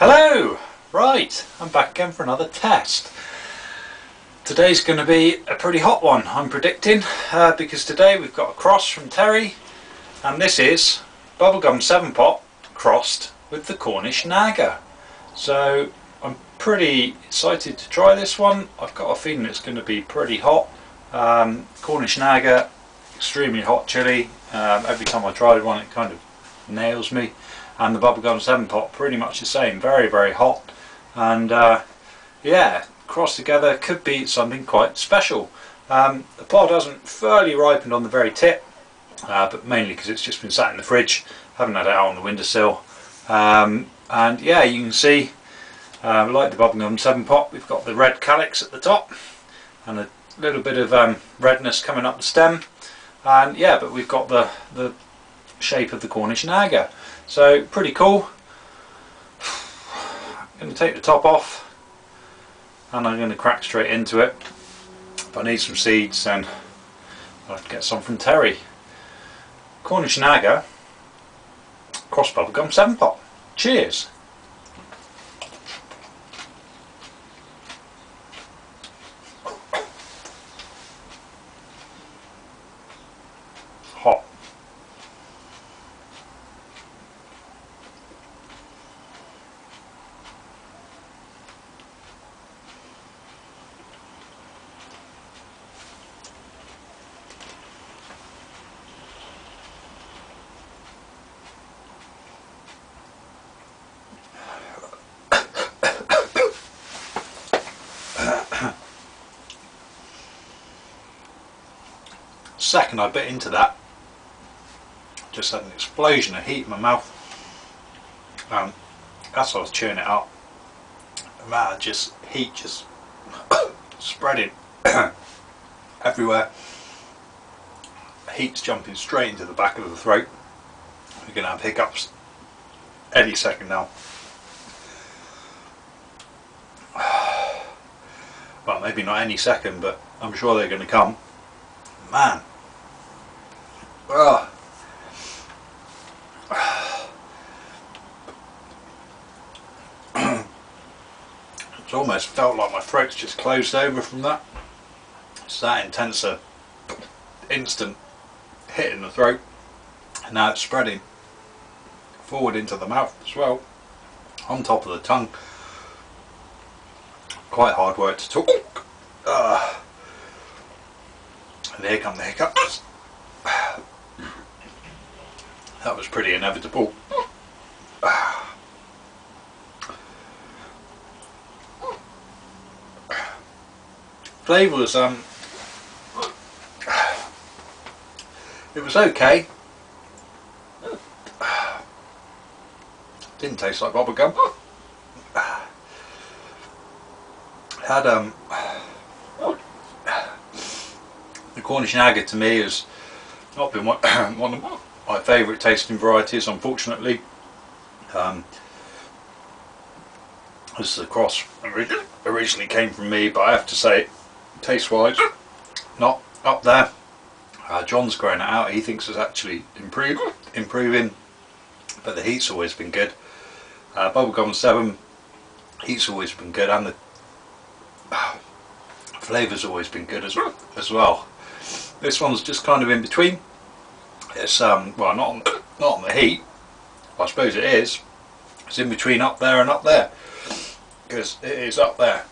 Hello! Right, I'm back again for another test. Today's going to be a pretty hot one, I'm predicting, because today we've got a cross from Terry, and this is Bubblegum 7 Pot crossed with the Cornish Naga. So I'm pretty excited to try this one. I've got a feeling it's going to be pretty hot. Cornish Naga, extremely hot chili. Every time I tried one it kind of nails me. And the Bubblegum 7 Pot pretty much the same, very hot, and yeah, crossed together could be something quite special. The pod hasn't fully ripened on the very tip, but mainly because it's just been sat in the fridge, haven't had it out on the windowsill, and yeah, you can see like the Bubblegum 7 Pot, we've got the Red Calyx at the top and a little bit of redness coming up the stem, and yeah, but we've got the shape of the Cornish Naga. So pretty cool. I'm going to take the top off and I'm going to crack straight into it. If I need some seeds then I'll have to get some from Terry. Cornish Naga cross Bubblegum 7 Pot. Cheers! Hot. Second I bit into that, just had an explosion of heat in my mouth. As I was chewing it up, man, just heat just spreading everywhere. Heat's jumping straight into the back of the throat. We're going to have hiccups any second now. Well, maybe not any second, but I'm sure they're going to come. Man. Oh. It's almost felt like my throat's just closed over from that. It's that intense a instant hit in the throat, and now it's spreading forward into the mouth as well, on top of the tongue. Quite hard work to talk. And here come the hiccups. That was pretty inevitable. Flavour was it was okay. Didn't taste like bubblegum. Had the Cornish Naga to me has not been one of my favourite tasting varieties, unfortunately. This is the cross originally came from me, but I have to say, taste wise, not up there. John's growing it out, he thinks it's actually improving, but the heat's always been good. Bubblegum 7, heat's always been good, and the flavour's always been good as well. This one's just kind of in between. It's well, not on the heat. I suppose it is. It's in between up there and up there, because it is up there.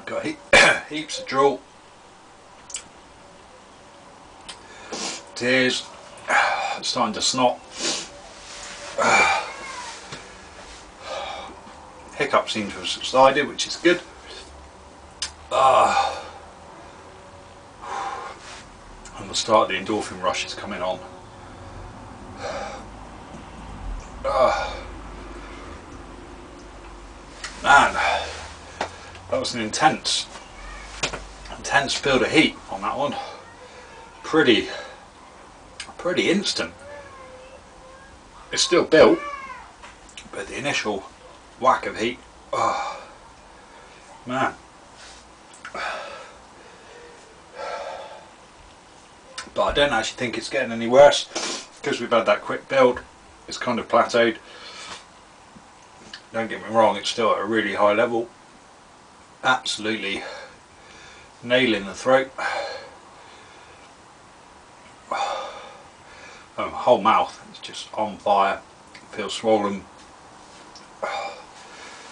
Got heaps of drool, tears, starting to snot. Hiccups seem to have subsided, which is good. And the start of the endorphin rush is coming on. Man, that was an intense build of heat on that one. Pretty instant. It's still built, but the initial whack of heat, oh man. but I don't actually think it's getting any worse because we've had that quick build. It's kind of plateaued. Don't get me wrong, it's still at a really high level, absolutely nailing the throat. Whole mouth is just on fire, feels swollen,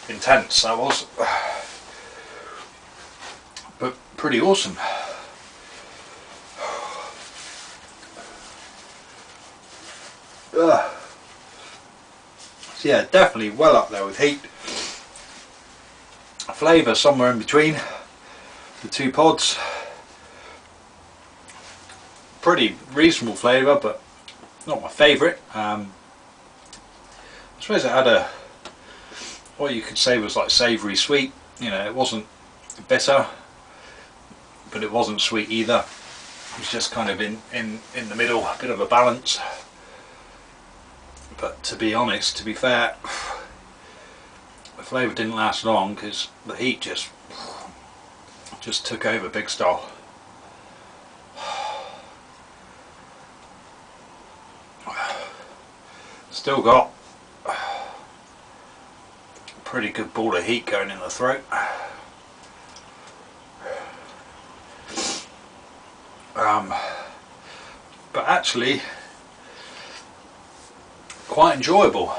intense that was, but pretty awesome. So yeah, definitely well up there with heat. Flavour somewhere in between the two pods. Pretty reasonable flavour, but not my favourite. I suppose it had a, what you could say was like savoury sweet. You know, it wasn't bitter, but it wasn't sweet either. It was just kind of in the middle, a bit of a balance. But to be honest, to be fair, the flavour didn't last long because the heat just took over big style. Still got a pretty good ball of heat going in the throat. But actually quite enjoyable.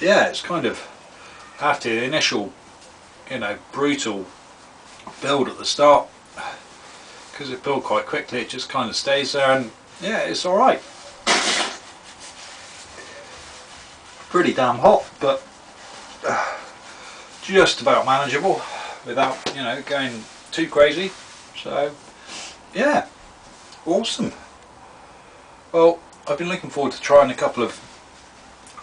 Yeah, it's kind of, after the initial, you know, brutal build at the start, because it built quite quickly, it just kind of stays there, and yeah, it's alright. Pretty damn hot, but just about manageable without, you know, going too crazy. So yeah, awesome. Well, I've been looking forward to trying a couple of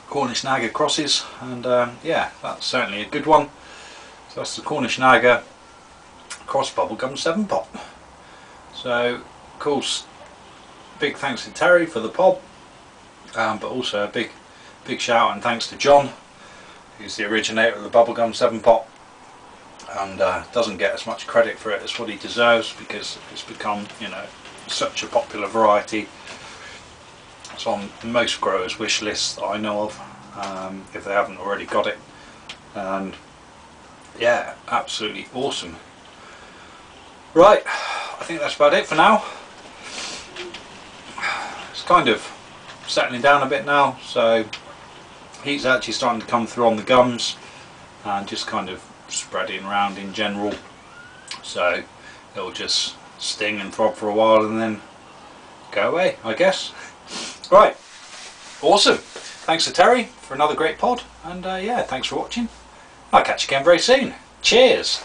Cornish Naga crosses, and yeah, that's certainly a good one. So that's the Cornish Naga cross Bubblegum 7 pot. So of course, big thanks to Terry for the pod, but also a big shout and thanks to John, who's the originator of the Bubblegum 7 pot, and doesn't get as much credit for it as what he deserves, because it's become, you know, such a popular variety. It's on most growers' wish lists that I know of, if they haven't already got it. And yeah, absolutely awesome. Right, I think that's about it for now. It's kind of settling down a bit now, so heat's actually starting to come through on the gums and just kind of spreading around in general, so it'll just sting and throb for a while and then go away, I guess. Right, awesome. Thanks to Terry for another great pod, and yeah, thanks for watching. I'll catch you again very soon. Cheers.